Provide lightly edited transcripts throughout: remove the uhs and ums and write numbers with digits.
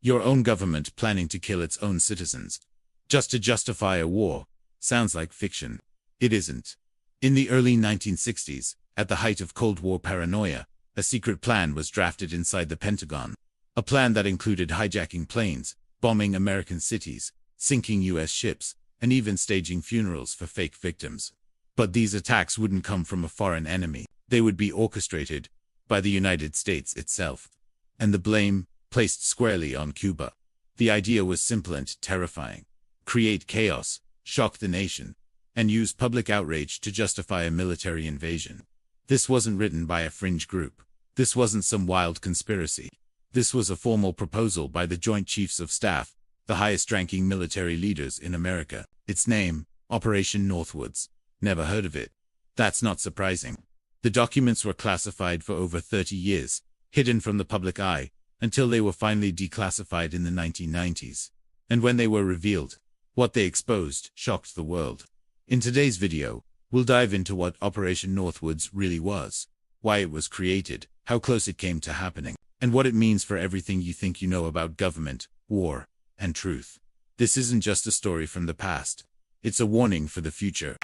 Your own government planning to kill its own citizens, just to justify a war, sounds like fiction. It isn't. In the early 1960s, at the height of Cold War paranoia, a secret plan was drafted inside the Pentagon. A plan that included hijacking planes, bombing American cities, sinking US ships, and even staging funerals for fake victims. But these attacks wouldn't come from a foreign enemy. They would be orchestrated by the United States itself. And the blame placed squarely on Cuba. The idea was simple and terrifying. Create chaos, shock the nation, and use public outrage to justify a military invasion. This wasn't written by a fringe group. This wasn't some wild conspiracy. This was a formal proposal by the Joint Chiefs of Staff, the highest-ranking military leaders in America. Its name, Operation Northwoods. Never heard of it. That's not surprising. The documents were classified for over 30 years, hidden from the public eye, until they were finally declassified in the 1990s. And when they were revealed, what they exposed shocked the world. In today's video, we'll dive into what Operation Northwoods really was, why it was created, how close it came to happening, and what it means for everything you think you know about government, war, and truth. This isn't just a story from the past. It's a warning for the future.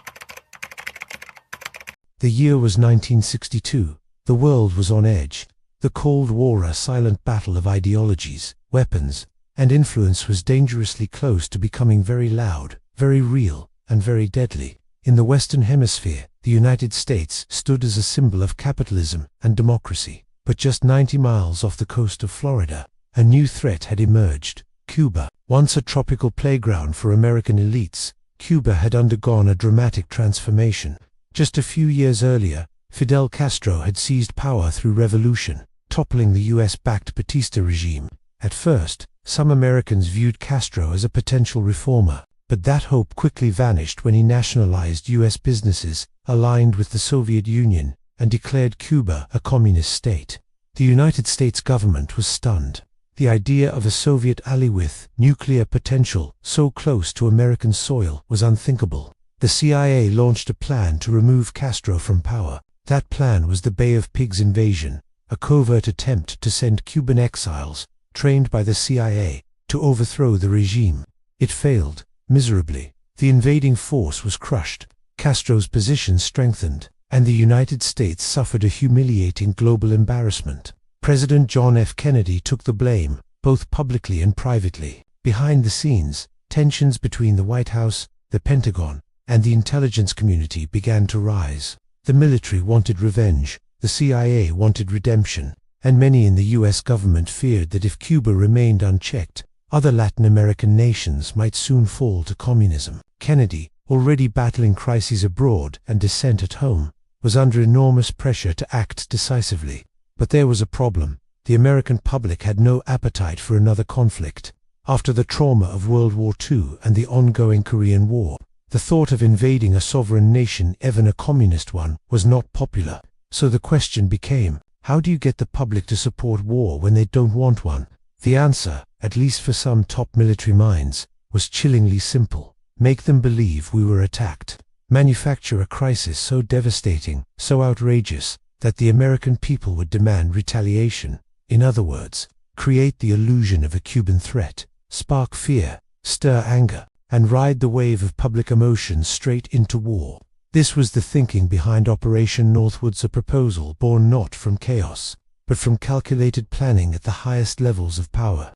The year was 1962. The world was on edge. The Cold War, a silent battle of ideologies, weapons, and influence, was dangerously close to becoming very loud, very real, and very deadly. In the Western Hemisphere, the United States stood as a symbol of capitalism and democracy. But just 90 miles off the coast of Florida, a new threat had emerged. Cuba. Once a tropical playground for American elites, Cuba had undergone a dramatic transformation. Just a few years earlier, Fidel Castro had seized power through revolution, toppling the US-backed Batista regime. At first, some Americans viewed Castro as a potential reformer, but that hope quickly vanished when he nationalized US businesses, aligned with the Soviet Union, and declared Cuba a communist state. The United States government was stunned. The idea of a Soviet ally with nuclear potential so close to American soil was unthinkable. The CIA launched a plan to remove Castro from power. That plan was the Bay of Pigs invasion, a covert attempt to send Cuban exiles, trained by the CIA, to overthrow the regime. It failed, miserably. The invading force was crushed, Castro's position strengthened, and the United States suffered a humiliating global embarrassment. President John F. Kennedy took the blame, both publicly and privately. Behind the scenes, tensions between the White House, the Pentagon, and the intelligence community began to rise. The military wanted revenge, the CIA wanted redemption, and many in the US government feared that if Cuba remained unchecked, other Latin American nations might soon fall to communism. Kennedy, already battling crises abroad and dissent at home, was under enormous pressure to act decisively. But there was a problem. The American public had no appetite for another conflict. After the trauma of World War II and the ongoing Korean War, the thought of invading a sovereign nation, even a communist one, was not popular. So the question became, how do you get the public to support war when they don't want one? The answer, at least for some top military minds, was chillingly simple. Make them believe we were attacked. Manufacture a crisis so devastating, so outrageous, that the American people would demand retaliation. In other words, create the illusion of a Cuban threat, spark fear, stir anger, and ride the wave of public emotion straight into war. This was the thinking behind Operation Northwoods, a proposal born not from chaos, but from calculated planning at the highest levels of power.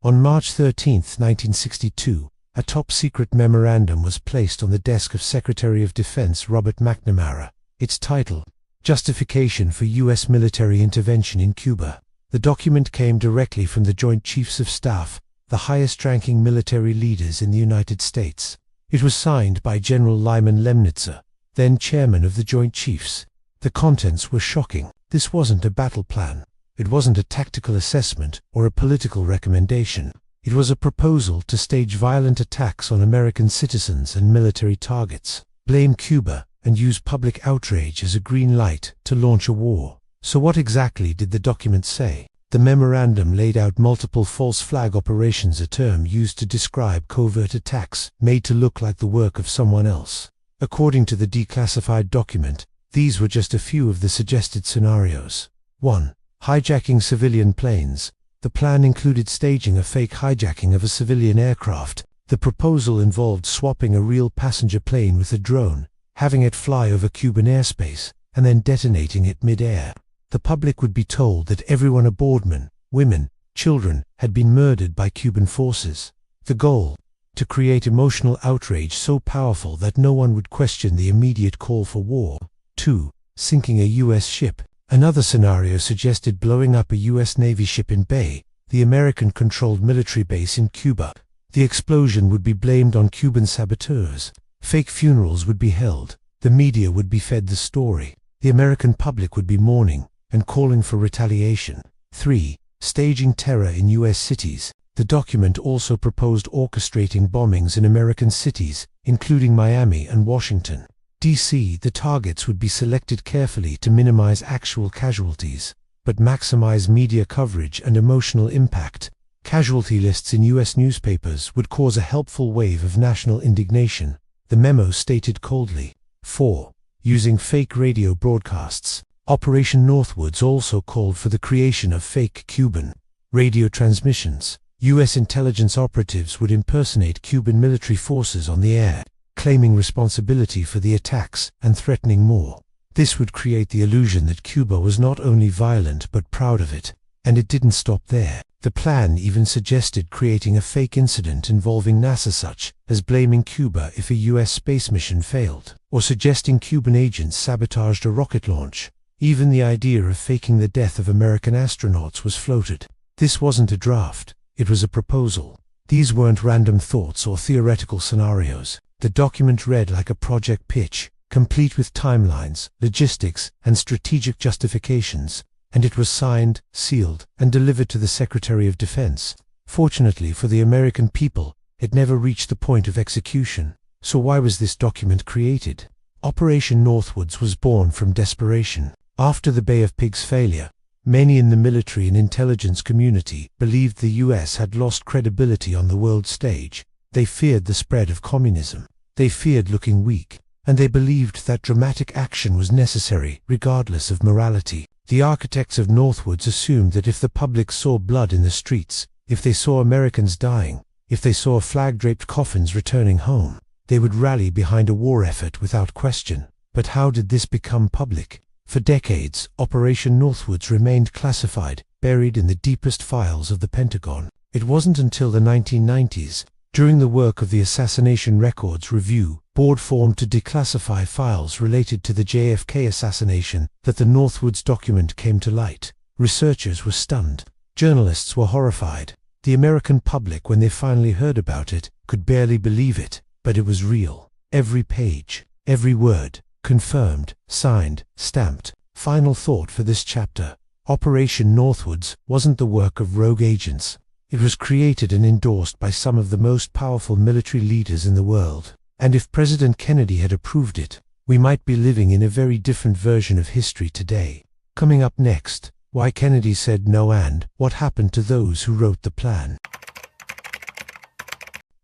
On March 13, 1962, a top-secret memorandum was placed on the desk of Secretary of Defense Robert McNamara. Its title, Justification for U.S. Military Intervention in Cuba. The document came directly from the Joint Chiefs of Staff, the highest-ranking military leaders in the United States. It was signed by General Lyman Lemnitzer, then chairman of the Joint Chiefs. The contents were shocking. This wasn't a battle plan. It wasn't a tactical assessment or a political recommendation. It was a proposal to stage violent attacks on American citizens and military targets, blame Cuba, and use public outrage as a green light to launch a war. So what exactly did the document say? The memorandum laid out multiple false flag operations, a term used to describe covert attacks made to look like the work of someone else. According to the declassified document, these were just a few of the suggested scenarios. 1. Hijacking civilian planes, The plan included staging a fake hijacking of a civilian aircraft. The proposal involved swapping a real passenger plane with a drone, having it fly over Cuban airspace, and then detonating it mid-air. The public would be told that everyone aboard, men, women, children, had been murdered by Cuban forces. The goal? To create emotional outrage so powerful that no one would question the immediate call for war. 2. Sinking a U.S. ship. Another scenario suggested blowing up a U.S. Navy ship in Bay, the American-controlled military base in Cuba. The explosion would be blamed on Cuban saboteurs. Fake funerals would be held. The media would be fed the story. The American public would be mourning and calling for retaliation. 3. Staging terror in U.S. cities. The document also proposed orchestrating bombings in American cities, including Miami and Washington, D.C. The targets would be selected carefully to minimize actual casualties, but maximize media coverage and emotional impact. Casualty lists in U.S. newspapers would cause a helpful wave of national indignation, the memo stated coldly. 4. Using fake radio broadcasts. Operation Northwoods also called for the creation of fake Cuban radio transmissions. U.S. intelligence operatives would impersonate Cuban military forces on the air, claiming responsibility for the attacks and threatening more. This would create the illusion that Cuba was not only violent but proud of it. And it didn't stop there. The plan even suggested creating a fake incident involving NASA, such as blaming Cuba if a U.S. space mission failed, or suggesting Cuban agents sabotaged a rocket launch. Even the idea of faking the death of American astronauts was floated. This wasn't a draft, it was a proposal. These weren't random thoughts or theoretical scenarios. The document read like a project pitch, complete with timelines, logistics, and strategic justifications. And it was signed, sealed, and delivered to the Secretary of Defense. Fortunately for the American people, it never reached the point of execution. So why was this document created? Operation Northwoods was born from desperation. After the Bay of Pigs failure, many in the military and intelligence community believed the U.S. had lost credibility on the world stage. They feared the spread of communism. They feared looking weak. And they believed that dramatic action was necessary, regardless of morality. The architects of Northwoods assumed that if the public saw blood in the streets, if they saw Americans dying, if they saw flag-draped coffins returning home, they would rally behind a war effort without question. But how did this become public? For decades, Operation Northwoods remained classified, buried in the deepest files of the Pentagon. It wasn't until the 1990s, during the work of the Assassination Records Review Board formed to declassify files related to the JFK assassination, that the Northwoods document came to light. Researchers were stunned. Journalists were horrified. The American public, when they finally heard about it, could barely believe it. But it was real. Every page, every word, confirmed, signed, stamped. Final thought for this chapter. Operation Northwoods wasn't the work of rogue agents. It was created and endorsed by some of the most powerful military leaders in the world. And if President Kennedy had approved it, we might be living in a very different version of history today. Coming up next, why Kennedy said no and what happened to those who wrote the plan.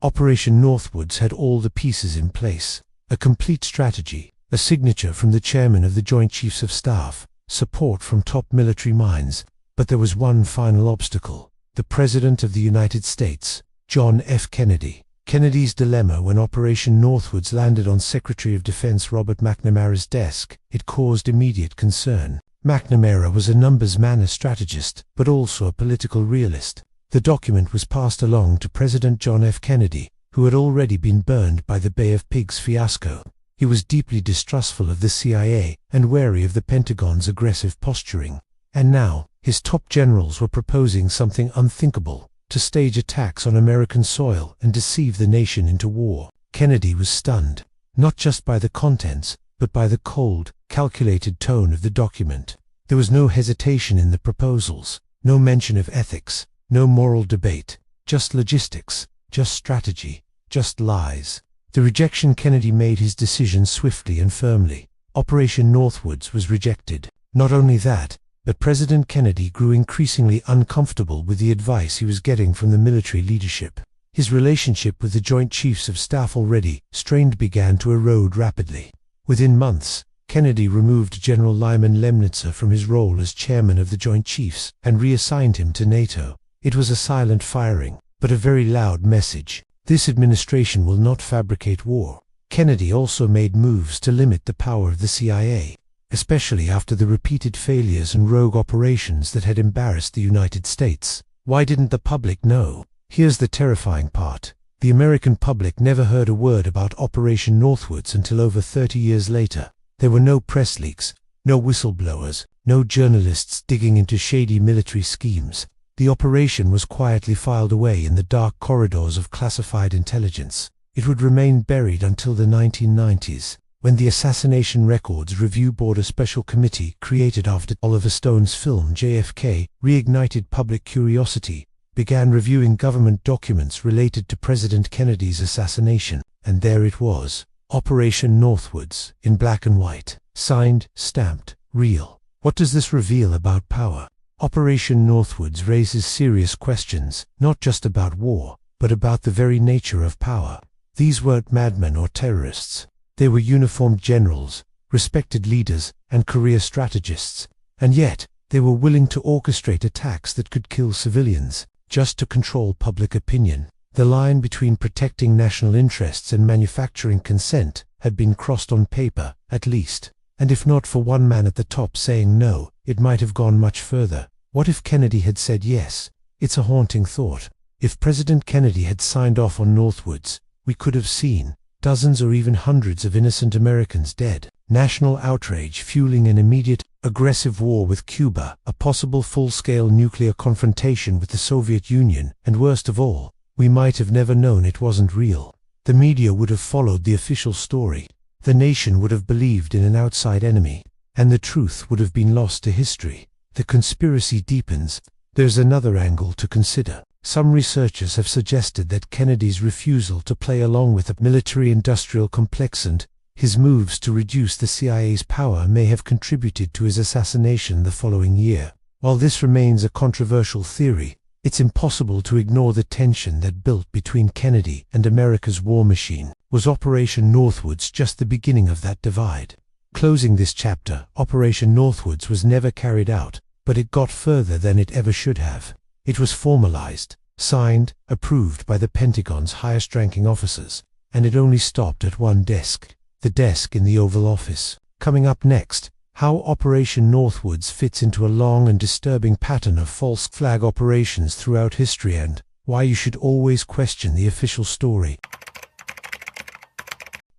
Operation Northwoods had all the pieces in place. A complete strategy, a signature from the chairman of the Joint Chiefs of Staff, support from top military minds. But there was one final obstacle. The President of the United States, John F. Kennedy. Kennedy's dilemma when Operation Northwoods landed on Secretary of Defense Robert McNamara's desk, it caused immediate concern. McNamara was a numbers man, a strategist, but also a political realist. The document was passed along to President John F. Kennedy, who had already been burned by the Bay of Pigs fiasco. He was deeply distrustful of the CIA and wary of the Pentagon's aggressive posturing. And now, his top generals were proposing something unthinkable: to stage attacks on American soil and deceive the nation into war. Kennedy was stunned, not just by the contents, but by the cold, calculated tone of the document. There was no hesitation in the proposals, no mention of ethics, no moral debate, just logistics, just strategy, just lies. The rejection Kennedy made his decision swiftly and firmly. Operation Northwoods was rejected. Not only that, but President Kennedy grew increasingly uncomfortable with the advice he was getting from the military leadership. His relationship with the Joint Chiefs of Staff, already strained, began to erode rapidly. Within months, Kennedy removed General Lyman Lemnitzer from his role as chairman of the Joint Chiefs and reassigned him to NATO. It was a silent firing, but a very loud message. This administration will not fabricate war. Kennedy also made moves to limit the power of the CIA, especially after the repeated failures and rogue operations that had embarrassed the United States. Why didn't the public know? Here's the terrifying part. The American public never heard a word about Operation Northwoods until over 30 years later. There were no press leaks, no whistleblowers, no journalists digging into shady military schemes. The operation was quietly filed away in the dark corridors of classified intelligence. It would remain buried until the 1990s, when the Assassination Records Review Board, a special committee created after Oliver Stone's film JFK reignited public curiosity, began reviewing government documents related to President Kennedy's assassination. And there it was, Operation Northwoods, in black and white, signed, stamped, real. What does this reveal about power? Operation Northwoods raises serious questions, not just about war, but about the very nature of power. These weren't madmen or terrorists. They were uniformed generals, respected leaders, and career strategists. And yet, they were willing to orchestrate attacks that could kill civilians, just to control public opinion. The line between protecting national interests and manufacturing consent had been crossed on paper, at least. And if not for one man at the top saying no, it might have gone much further. What if Kennedy had said yes? It's a haunting thought. If President Kennedy had signed off on Northwoods, we could have seen dozens or even hundreds of innocent Americans dead. National outrage fueling an immediate, aggressive war with Cuba, a possible full-scale nuclear confrontation with the Soviet Union, and worst of all, we might have never known it wasn't real. The media would have followed the official story. The nation would have believed in an outside enemy, and the truth would have been lost to history. The conspiracy deepens. There's another angle to consider. Some researchers have suggested that Kennedy's refusal to play along with the military-industrial complex and his moves to reduce the CIA's power may have contributed to his assassination the following year. While this remains a controversial theory, it's impossible to ignore the tension that built between Kennedy and America's war machine. Was Operation Northwoods just the beginning of that divide? Closing this chapter, Operation Northwoods was never carried out, but it got further than it ever should have. It was formalized, signed, approved by the Pentagon's highest-ranking officers, and it only stopped at one desk, the desk in the Oval Office. Coming up next, how Operation Northwoods fits into a long and disturbing pattern of false flag operations throughout history and why you should always question the official story.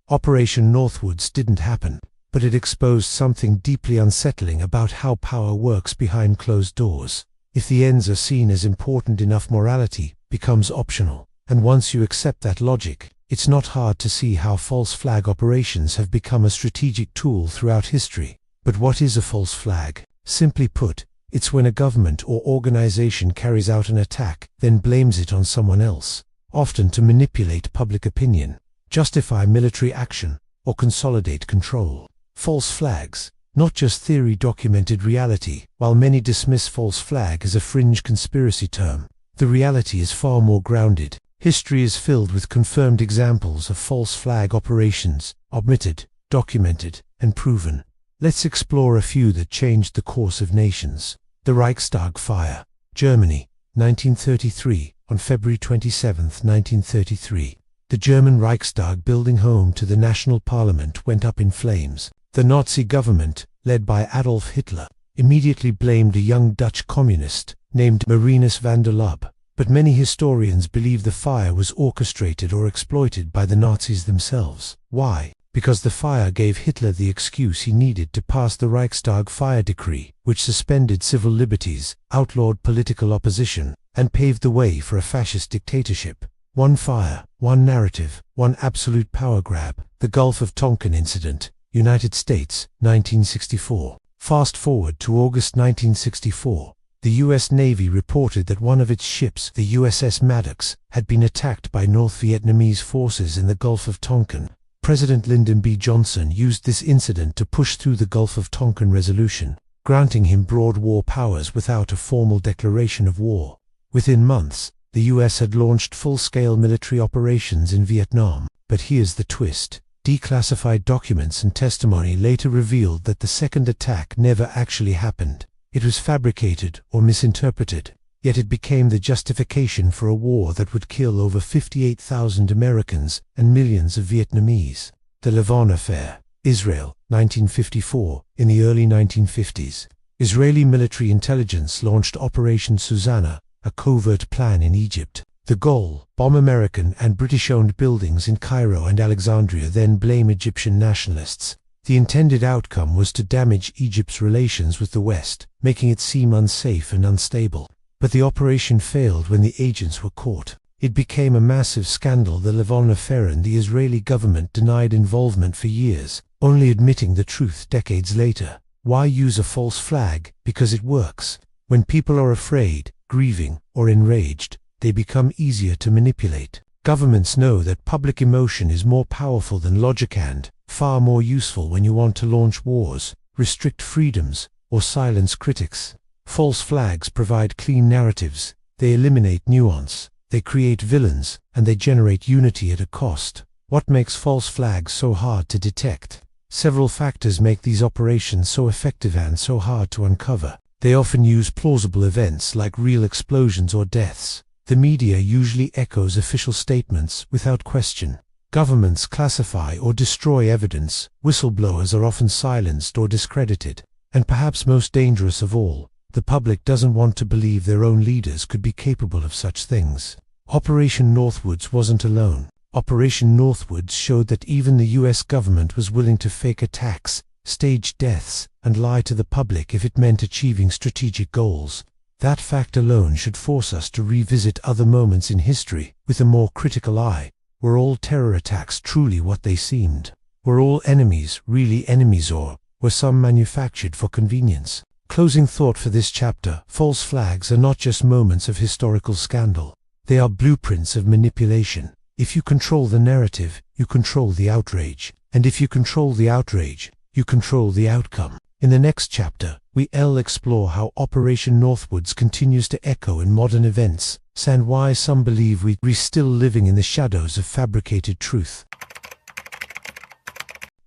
Operation Northwoods didn't happen, but it exposed something deeply unsettling about how power works behind closed doors. If the ends are seen as important enough, morality becomes optional. And once you accept that logic, it's not hard to see how false flag operations have become a strategic tool throughout history. But what is a false flag? Simply put, it's when a government or organization carries out an attack, then blames it on someone else, often to manipulate public opinion, justify military action, or consolidate control. False flags, not just theory, documented reality. While many dismiss false flag as a fringe conspiracy term, the reality is far more grounded. History is filled with confirmed examples of false flag operations, admitted, documented, and proven. Let's explore a few that changed the course of nations. The Reichstag fire, Germany, 1933, on February 27, 1933. The German Reichstag, building home to the national parliament, went up in flames. The Nazi government, led by Adolf Hitler, immediately blamed a young Dutch communist named Marinus van der Lubbe, but many historians believe the fire was orchestrated or exploited by the Nazis themselves. Why? Because the fire gave Hitler the excuse he needed to pass the Reichstag fire decree, which suspended civil liberties, outlawed political opposition, and paved the way for a fascist dictatorship. One fire, one narrative, one absolute power grab. The Gulf of Tonkin incident, United States, 1964. Fast forward to August 1964. The U.S. Navy reported that one of its ships, the USS Maddox, had been attacked by North Vietnamese forces in the Gulf of Tonkin. President Lyndon B. Johnson used this incident to push through the Gulf of Tonkin resolution, granting him broad war powers without a formal declaration of war. Within months, the U.S. had launched full-scale military operations in Vietnam. But here's the twist. Declassified documents and testimony later revealed that the second attack never actually happened. It was fabricated or misinterpreted. yet it became the justification for a war that would kill over 58,000 Americans and millions of Vietnamese. The Lavon Affair, Israel, 1954. In the early 1950s, Israeli military intelligence launched Operation Susanna, a covert plan in Egypt. The goal: bomb American and British-owned buildings in Cairo and Alexandria, then blame Egyptian nationalists. The intended outcome was to damage Egypt's relations with the West, making it seem unsafe and unstable. But the operation failed when the agents were caught. It became a massive scandal, the Lavon Affair, and the Israeli government denied involvement for years, only admitting the truth decades later. Why use a false flag? Because it works. When people are afraid, grieving, or enraged, they become easier to manipulate. Governments know that public emotion is more powerful than logic and far more useful when you want to launch wars, restrict freedoms, or silence critics. False flags provide clean narratives. They eliminate nuance. They create villains, and they generate unity at a cost. What makes false flags so hard to detect? Several factors make these operations so effective and so hard to uncover. They often use plausible events like real explosions or deaths. The media usually echoes official statements without question. Governments classify or destroy evidence. Whistleblowers are often silenced or discredited. And perhaps most dangerous of all, the public doesn't want to believe their own leaders could be capable of such things. Operation Northwoods wasn't alone. Operation Northwoods showed that even the US government was willing to fake attacks, stage deaths, and lie to the public if it meant achieving strategic goals. That fact alone should force us to revisit other moments in history with a more critical eye. Were all terror attacks truly what they seemed? Were all enemies really enemies, or were some manufactured for convenience? Closing thought for this chapter: false flags are not just moments of historical scandal. They are blueprints of manipulation. If you control the narrative, you control the outrage. And if you control the outrage, you control the outcome. In the next chapter, we'll explore how Operation Northwoods continues to echo in modern events, and why some believe we're still living in the shadows of fabricated truth.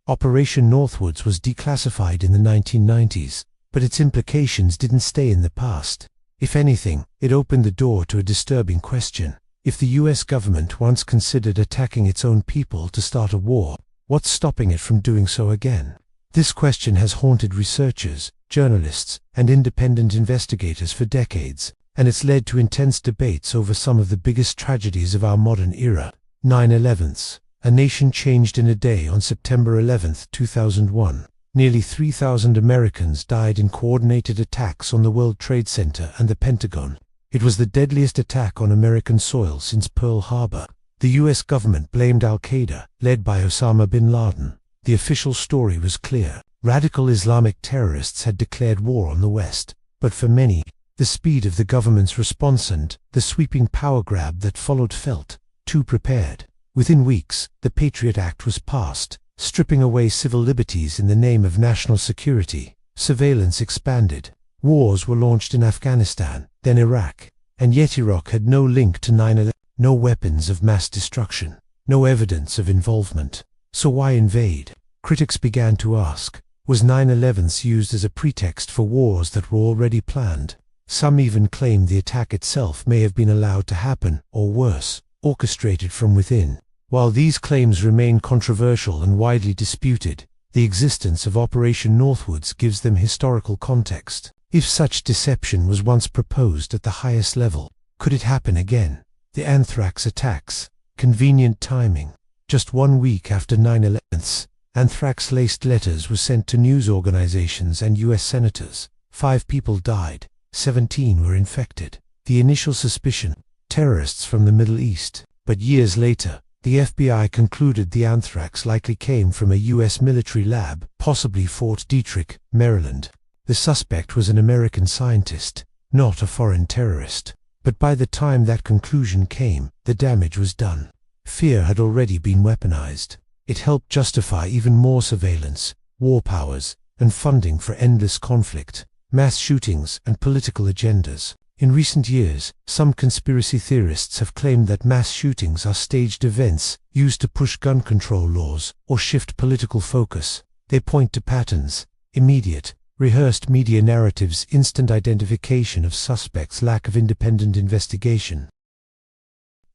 Operation Northwoods was declassified in the 1990s, but its implications didn't stay in the past. If anything, it opened the door to a disturbing question. If the US government once considered attacking its own people to start a war, what's stopping it from doing so again? This question has haunted researchers, journalists, and independent investigators for decades, and it's led to intense debates over some of the biggest tragedies of our modern era. 9/11. A nation changed in a day on September 11, 2001. Nearly 3,000 Americans died in coordinated attacks on the World Trade Center and the Pentagon. It was the deadliest attack on American soil since Pearl Harbor. The US government blamed Al-Qaeda, led by Osama bin Laden. The official story was clear. Radical Islamic terrorists had declared war on the West. But for many, the speed of the government's response and the sweeping power grab that followed felt too prepared. Within weeks, the Patriot Act was passed, stripping away civil liberties in the name of national security. Surveillance expanded. Wars were launched in Afghanistan, then Iraq. And yet Iraq had no link to 9/11, no weapons of mass destruction, no evidence of involvement. So why invade? Critics began to ask, was 9/11 used as a pretext for wars that were already planned? Some even claimed the attack itself may have been allowed to happen, or worse, orchestrated from within. While these claims remain controversial and widely disputed, the existence of Operation Northwoods gives them historical context. If such deception was once proposed at the highest level, could it happen again? The anthrax attacks. Convenient timing. Just 1 week after 9/11, anthrax-laced letters were sent to news organizations and US senators. 5 people died. 17 were infected. The initial suspicion: terrorists from the Middle East. But years later, the FBI concluded the anthrax likely came from a US military lab, possibly Fort Detrick, Maryland. The suspect was an American scientist, not a foreign terrorist. But by the time that conclusion came, the damage was done. Fear had already been weaponized. It helped justify even more surveillance, war powers, and funding for endless conflict, mass shootings, and political agendas. In recent years, some conspiracy theorists have claimed that mass shootings are staged events used to push gun control laws or shift political focus. They point to patterns: immediate, rehearsed media narratives, instant identification of suspects, lack of independent investigation.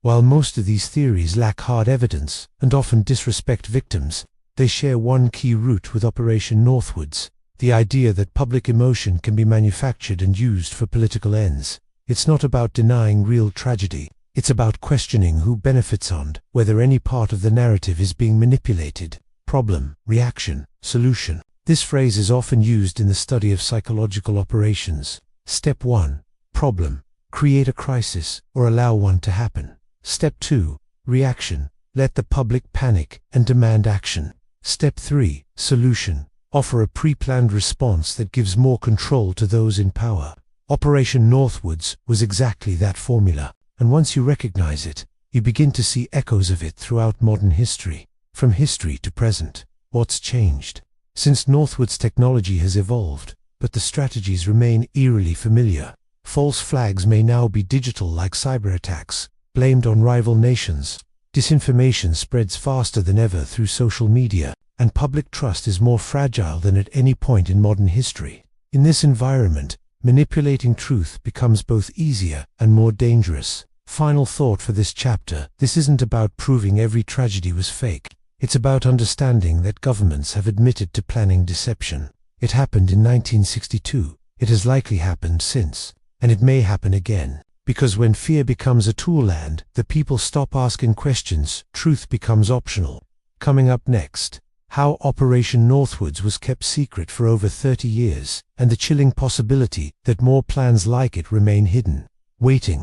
While most of these theories lack hard evidence and often disrespect victims, they share one key root with Operation Northwoods: the idea that public emotion can be manufactured and used for political ends. It's not about denying real tragedy. It's about questioning who benefits and whether any part of the narrative is being manipulated. Problem, reaction, solution. This phrase is often used in the study of psychological operations. Step 1. Problem. Create a crisis or allow one to happen. Step 2. Reaction. Let the public panic and demand action. Step 3. Solution. Offer a pre-planned response that gives more control to those in power. Operation Northwoods was exactly that formula, and once you recognize it, you begin to see echoes of it throughout modern history, from history to present. What's changed? Since Northwoods, technology has evolved, but the strategies remain eerily familiar. False flags may now be digital, like cyber attacks, blamed on rival nations. Disinformation spreads faster than ever through social media, and public trust is more fragile than at any point in modern history. In this environment, manipulating truth becomes both easier and more dangerous. Final thought for this chapter: this isn't about proving every tragedy was fake. It's about understanding that governments have admitted to planning deception. It happened in 1962. It has likely happened since, and it may happen again. Because when fear becomes a tool and the people stop asking questions, truth becomes optional. Coming up next, how Operation Northwoods was kept secret for over 30 years, and the chilling possibility that more plans like it remain hidden, waiting.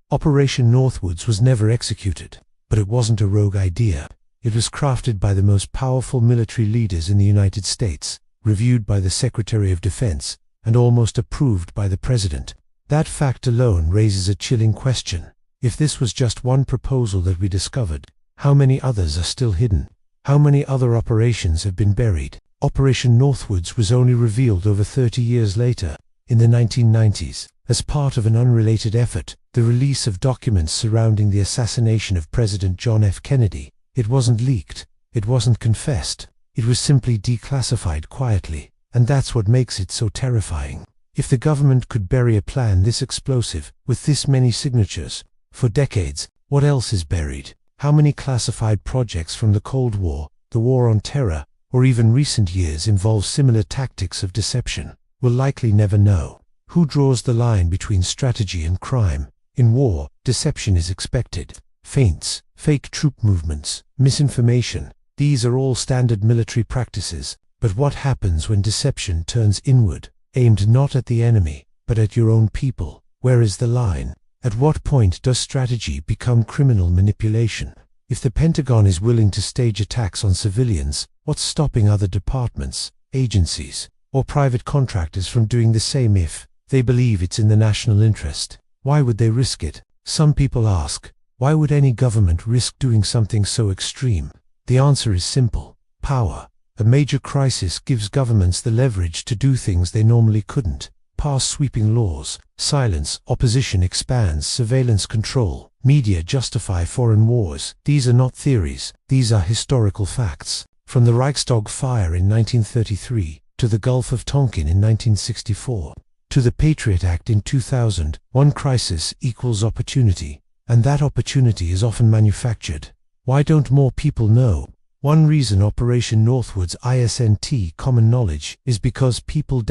Operation Northwoods was never executed, but it wasn't a rogue idea. It was crafted by the most powerful military leaders in the United States, reviewed by the Secretary of Defense, and almost approved by the President. That fact alone raises a chilling question. If this was just one proposal that we discovered, how many others are still hidden? How many other operations have been buried? Operation Northwoods was only revealed over 30 years later, in the 1990s, as part of an unrelated effort, the release of documents surrounding the assassination of President John F. Kennedy. It wasn't leaked. It wasn't confessed. It was simply declassified quietly, and that's what makes it so terrifying. If the government could bury a plan this explosive, with this many signatures, for decades, what else is buried? How many classified projects from the Cold War, the War on Terror, or even recent years involve similar tactics of deception? We'll likely never know. Who draws the line between strategy and crime? In war, deception is expected. Feints, fake troop movements, misinformation, these are all standard military practices. But what happens when deception turns inward, aimed not at the enemy, but at your own people? Where is the line? At what point does strategy become criminal manipulation? If the Pentagon is willing to stage attacks on civilians, what's stopping other departments, agencies, or private contractors from doing the same if they believe it's in the national interest? Why would they risk it? Some people ask, why would any government risk doing something so extreme? The answer is simple: power. A major crisis gives governments the leverage to do things they normally couldn't. Pass sweeping laws, silence opposition, expands surveillance control, media justify foreign wars. These are not theories, these are historical facts. From the Reichstag fire in 1933, to the Gulf of Tonkin in 1964, to the Patriot Act in 2000, one crisis equals opportunity, and that opportunity is often manufactured. Why don't more people know? One reason Operation Northwoods isn't common knowledge is because people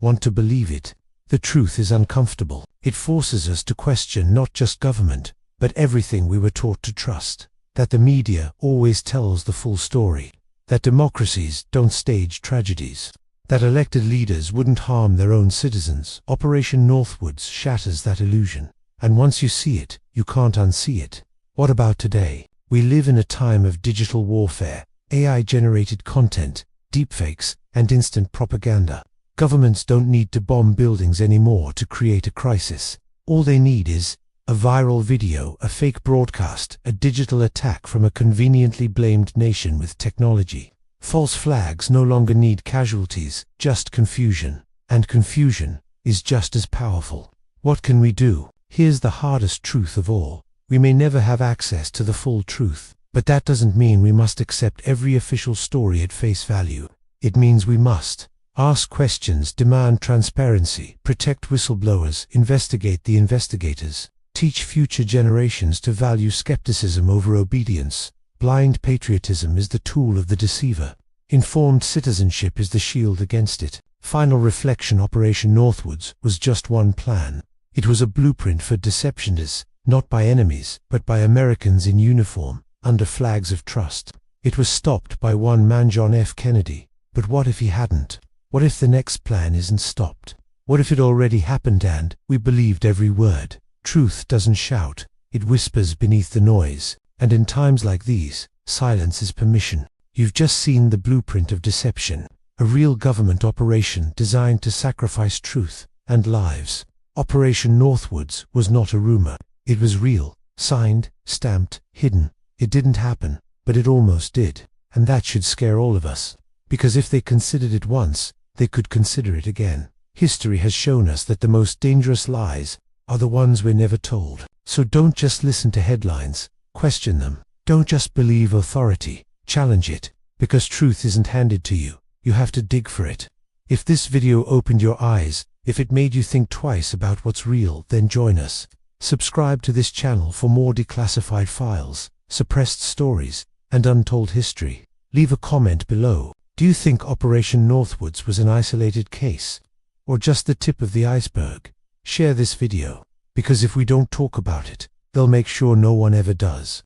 want to believe it. The truth is uncomfortable. It forces us to question not just government, but everything we were taught to trust. That the media always tells the full story. That democracies don't stage tragedies. That elected leaders wouldn't harm their own citizens. Operation Northwoods shatters that illusion. And once you see it, you can't unsee it. What about today? We live in a time of digital warfare, AI-generated content, deepfakes, and instant propaganda. Governments don't need to bomb buildings anymore to create a crisis. All they need is a viral video, a fake broadcast, a digital attack from a conveniently blamed nation with technology. False flags no longer need casualties, just confusion. And confusion is just as powerful. What can we do? Here's the hardest truth of all. We may never have access to the full truth, but that doesn't mean we must accept every official story at face value. It means we must ask questions, demand transparency, protect whistleblowers, investigate the investigators, teach future generations to value skepticism over obedience. Blind patriotism is the tool of the deceiver. Informed citizenship is the shield against it. Final reflection: Operation Northwoods was just one plan. It was a blueprint for deceptionists, not by enemies, but by Americans in uniform, under flags of trust. It was stopped by one man, John F. Kennedy. But what if he hadn't? What if the next plan isn't stopped? What if it already happened and we believed every word? Truth doesn't shout, it whispers beneath the noise. And in times like these, silence is permission. You've just seen the blueprint of deception. A real government operation designed to sacrifice truth and lives. Operation Northwoods was not a rumor. It was real, signed, stamped, hidden. It didn't happen, but it almost did. And that should scare all of us. Because if they considered it once, they could consider it again. History has shown us that the most dangerous lies are the ones we're never told. So don't just listen to headlines. Question them. Don't just believe authority. Challenge it. Because truth isn't handed to you. You have to dig for it. If this video opened your eyes, if it made you think twice about what's real, then join us. Subscribe to this channel for more declassified files, suppressed stories, and untold history. Leave a comment below. Do you think Operation Northwoods was an isolated case? Or just the tip of the iceberg? Share this video. Because if we don't talk about it, they'll make sure no one ever does.